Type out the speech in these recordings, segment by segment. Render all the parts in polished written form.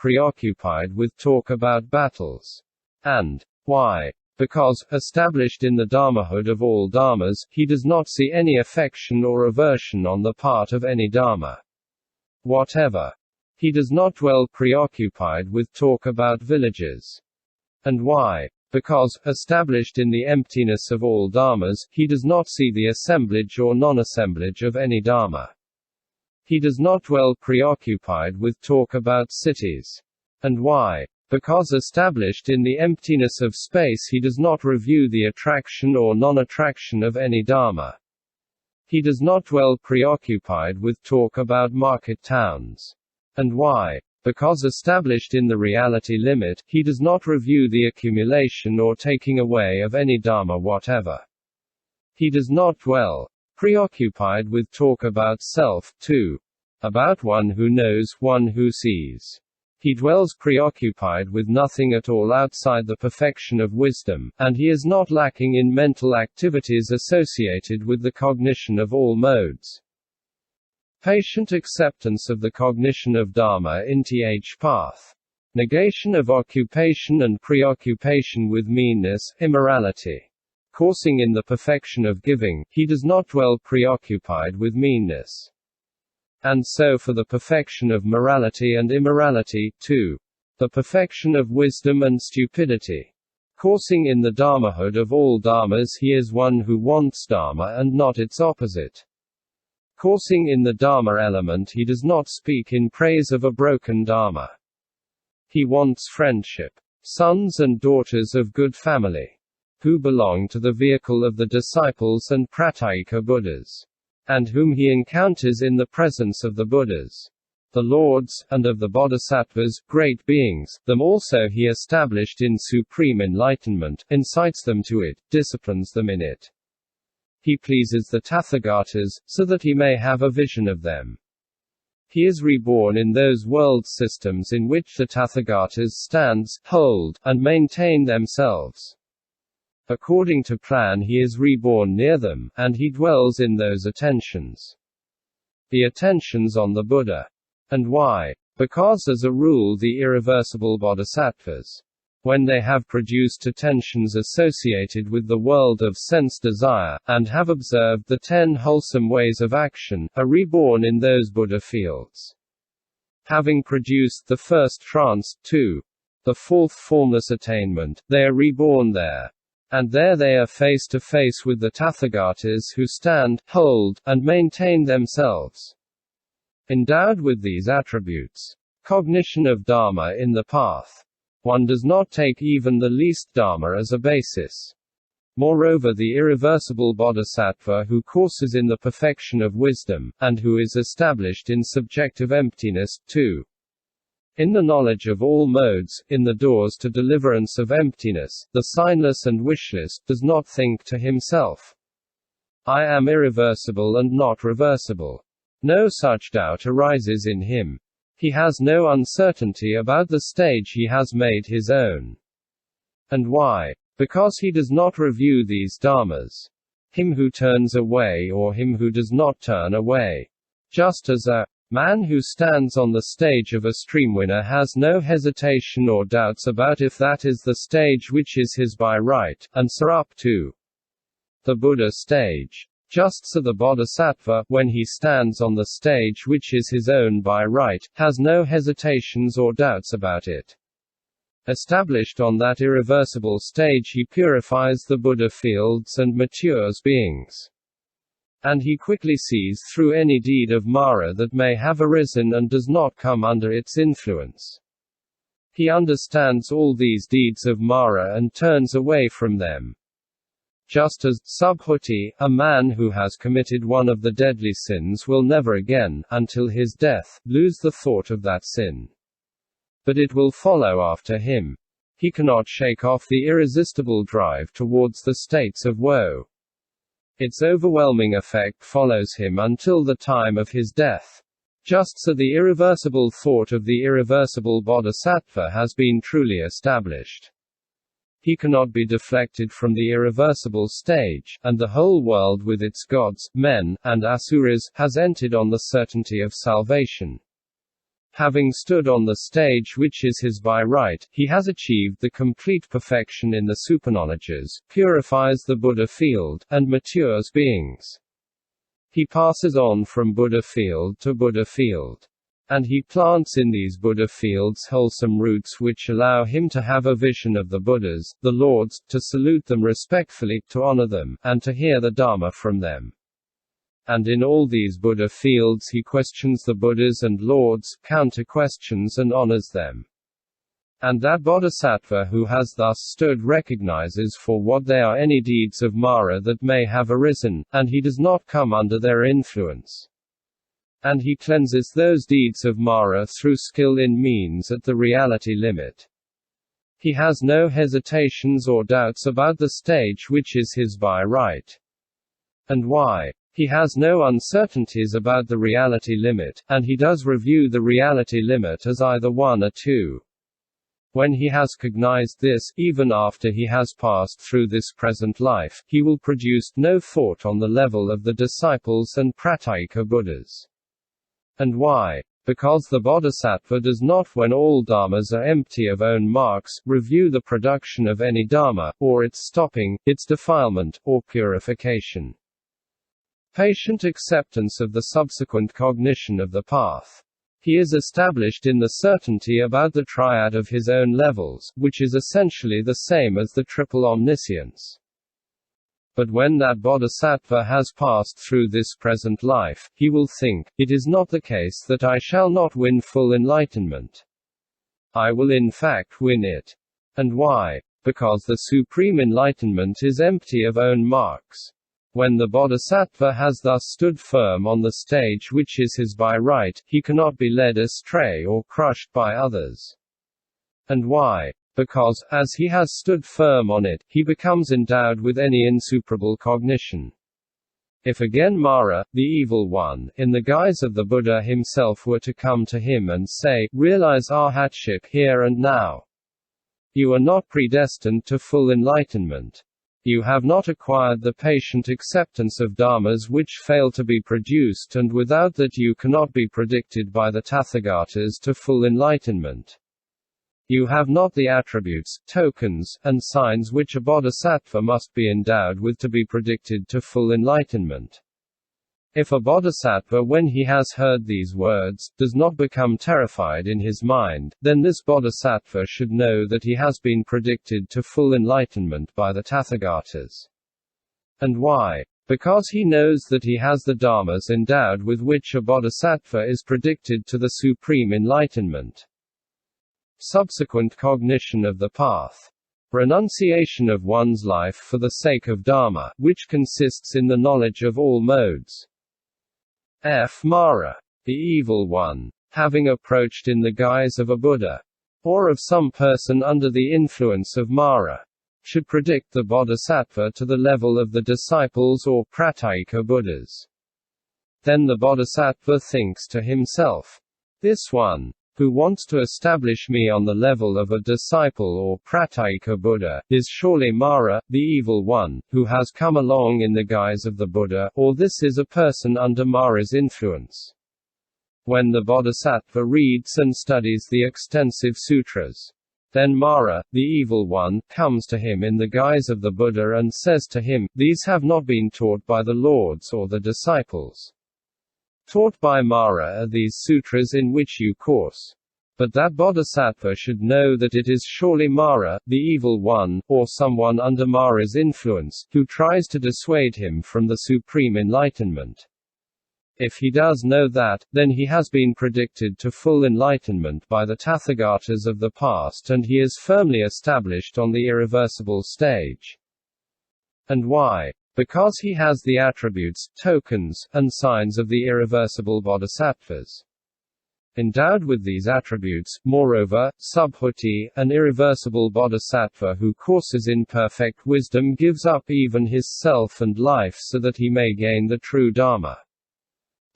preoccupied with talk about battles. And why? Because, established in the dharmahood of all dharmas, he does not see any affection or aversion on the part of any dharma whatever. He does not dwell preoccupied with talk about villages. And why? Because, established in the emptiness of all dharmas, he does not see the assemblage or non-assemblage of any dharma. He does not dwell preoccupied with talk about cities. And why? Because, established in the emptiness of space, he does not review the attraction or non-attraction of any dharma. He does not dwell preoccupied with talk about market towns. And why? Because, established in the reality limit, he does not review the accumulation or taking away of any dharma whatever. He does not dwell preoccupied with talk about self, too. About one who knows, one who sees. He dwells preoccupied with nothing at all outside the perfection of wisdom, and he is not lacking in mental activities associated with the cognition of all modes. Patient acceptance of the cognition of Dharma in th path. Negation of occupation and preoccupation with meanness, immorality. Coursing in the perfection of giving, he does not dwell preoccupied with meanness. And so for the perfection of morality and immorality, too. The perfection of wisdom and stupidity. Coursing in the dharmahood of all dharmas, he is one who wants dharma and not its opposite. Coursing in the Dharma-element, he does not speak in praise of a broken dharma. He wants friendship. Sons and daughters of good family. Who belong to the vehicle of the Disciples and Pratyekabuddhas. And whom he encounters in the presence of the Buddhas, the Lords, and of the Bodhisattvas, great beings, them also he established in supreme enlightenment, incites them to it, disciplines them in it. He pleases the Tathagatas, so that he may have a vision of them. He is reborn in those world systems in which the Tathagatas stands, hold, and maintain themselves. According to plan he is reborn near them, and he dwells in those attentions. The attentions on the Buddha. And why? Because as a rule the irreversible bodhisattvas, when they have produced attentions associated with the world of sense desire, and have observed the 10 wholesome ways of action, are reborn in those Buddha fields. Having produced the first trance, too, the fourth formless attainment, they are reborn there. And there they are face to face with the Tathagatas who stand, hold, and maintain themselves. Endowed with these attributes. Cognition of Dharma in the path. One does not take even the least Dharma as a basis. Moreover, the irreversible bodhisattva who courses in the perfection of wisdom, and who is established in subjective emptiness, too. In the knowledge of all modes, in the doors to deliverance of emptiness, the signless and wishless, does not think to himself, I am irreversible and not reversible. No such doubt arises in him. He has no uncertainty about the stage he has made his own. And why? Because he does not review these dharmas. Him who turns away or him who does not turn away. Just as a man who stands on the stage of a streamwinner has no hesitation or doubts about if that is the stage which is his by right, and so up to the Buddha stage. Just so the bodhisattva, when he stands on the stage which is his own by right, has no hesitations or doubts about it. Established on that irreversible stage, he purifies the Buddha fields and matures beings. And he quickly sees through any deed of Mara that may have arisen and does not come under its influence. He understands all these deeds of Mara and turns away from them. Just as, subhuti, a man who has committed one of the deadly sins will never again, until his death, lose the thought of that sin. But it will follow after him. He cannot shake off the irresistible drive towards the states of woe. Its overwhelming effect follows him until the time of his death. Just so the irreversible thought of the irreversible bodhisattva has been truly established. He cannot be deflected from the irreversible stage, and the whole world with its gods, men, and asuras, has entered on the certainty of salvation. Having stood on the stage which is his by right, he has achieved the complete perfection in the superknowledges, purifies the Buddha field, and matures beings. He passes on from Buddha field to Buddha field. And he plants in these Buddha fields wholesome roots which allow him to have a vision of the Buddhas, the Lords, to salute them respectfully, to honor them, and to hear the Dharma from them. And in all these Buddha fields he questions the Buddhas and Lords, counter-questions and honors them. And that Bodhisattva who has thus stood recognizes for what they are any deeds of Mara that may have arisen, and he does not come under their influence. And he cleanses those deeds of Mara through skill in means at the reality limit. He has no hesitations or doubts about the stage which is his by right. And why? He has no uncertainties about the reality limit, and he does review the reality limit as either one or two. When he has cognized this, even after he has passed through this present life, he will produce no thought on the level of the disciples and Pratyekabuddhas. And why? Because the Bodhisattva does not, when all dharmas are empty of own marks, review the production of any dharma, or its stopping, its defilement, or purification. Patient acceptance of the subsequent cognition of the path. He is established in the certainty about the triad of his own levels, which is essentially the same as the triple omniscience. But when that Bodhisattva has passed through this present life, he will think, it is not the case that I shall not win full enlightenment. I will in fact win it. And why? Because the supreme enlightenment is empty of own marks. When the Bodhisattva has thus stood firm on the stage which is his by right, he cannot be led astray or crushed by others. And why? Because, as he has stood firm on it, he becomes endowed with any insuperable cognition. If again Mara, the evil one, in the guise of the Buddha himself were to come to him and say, realize arhatship here and now. You are not predestined to full enlightenment. You have not acquired the patient acceptance of dharmas which fail to be produced, and without that you cannot be predicted by the Tathagatas to full enlightenment. You have not the attributes, tokens, and signs which a bodhisattva must be endowed with to be predicted to full enlightenment. If a bodhisattva, when he has heard these words, does not become terrified in his mind, then this bodhisattva should know that he has been predicted to full enlightenment by the Tathagatas. And why? Because he knows that he has the dharmas endowed with which a bodhisattva is predicted to the supreme enlightenment. Subsequent cognition of the path. Renunciation of one's life for the sake of dharma, which consists in the knowledge of all modes. Mara, the evil one, having approached in the guise of a Buddha, or of some person under the influence of Mara, should predict the Bodhisattva to the level of the disciples or Pratyekabuddhas. Then the Bodhisattva thinks to himself, this one, who wants to establish me on the level of a disciple or Pratyekabuddha, is surely Mara, the evil one, who has come along in the guise of the Buddha, or this is a person under Mara's influence. When the Bodhisattva reads and studies the extensive sutras, then Mara, the evil one, comes to him in the guise of the Buddha and says to him, these have not been taught by the Lords or the disciples. Taught by Mara are these sutras in which you course. But that Bodhisattva should know that it is surely Mara, the evil one, or someone under Mara's influence, who tries to dissuade him from the supreme enlightenment. If he does know that, then he has been predicted to full enlightenment by the Tathagatas of the past, and he is firmly established on the irreversible stage. And why? Because he has the attributes, tokens, and signs of the irreversible bodhisattvas. Endowed with these attributes, moreover, Subhuti, an irreversible bodhisattva who courses in perfect wisdom, gives up even his self and life so that he may gain the true Dharma.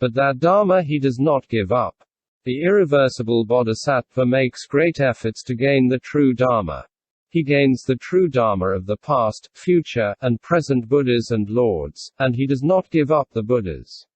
But that Dharma he does not give up. The irreversible bodhisattva makes great efforts to gain the true Dharma. He gains the true Dharma of the past, future, and present Buddhas and Lords, and he does not give up the Buddhas.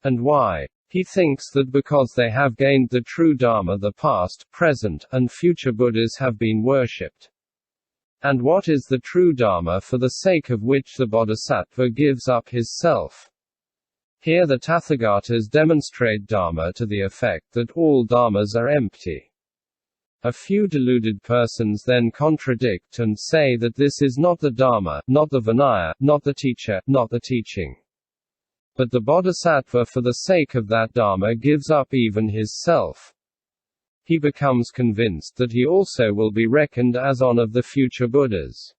And why? He thinks that because they have gained the true Dharma, the past, present, and future Buddhas have been worshipped. And what is the true Dharma for the sake of which the Bodhisattva gives up his self? Here the Tathagatas demonstrate Dharma to the effect that all Dharmas are empty. A few deluded persons then contradict and say that this is not the Dharma, not the Vinaya, not the teacher, not the teaching. But the Bodhisattva for the sake of that Dharma gives up even his self. He becomes convinced that he also will be reckoned as one of the future Buddhas.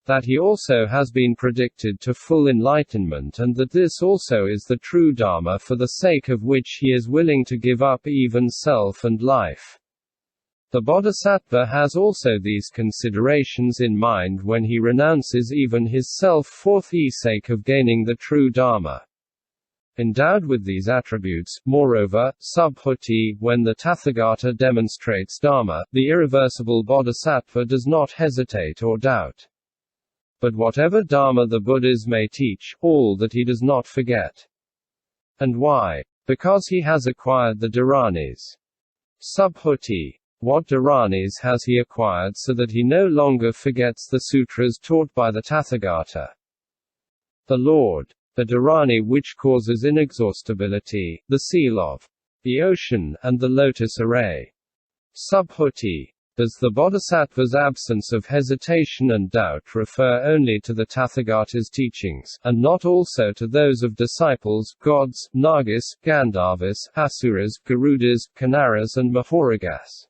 That he also has been predicted to full enlightenment, and that this also is the true Dharma for the sake of which he is willing to give up even self and life. The Bodhisattva has also these considerations in mind when he renounces even his self for the sake of gaining the true Dharma. Endowed with these attributes, moreover, subhuti, when the Tathagata demonstrates Dharma, the irreversible Bodhisattva does not hesitate or doubt. But whatever Dharma the Buddhas may teach, all that he does not forget. And why? Because he has acquired the dharanis. Subhuti. What dharanis has he acquired so that he no longer forgets the sutras taught by the Tathagata? The Lord. The dharani which causes inexhaustibility, the seal of the ocean, and the lotus array. Subhuti. Does the Bodhisattva's absence of hesitation and doubt refer only to the Tathagata's teachings, and not also to those of disciples, gods, Nagas, Gandharvas, Asuras, Garudas, Kanaras and Mahoragas?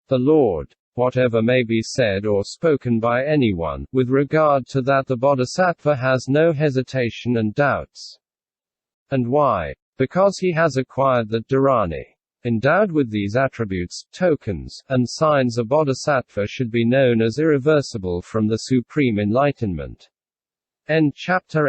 The Lord. Whatever may be said or spoken by anyone, with regard to that the Bodhisattva has no hesitation and doubts. And why? Because he has acquired the dharani. Endowed with these attributes, tokens, and signs, a Bodhisattva should be known as irreversible from the supreme enlightenment. End chapter.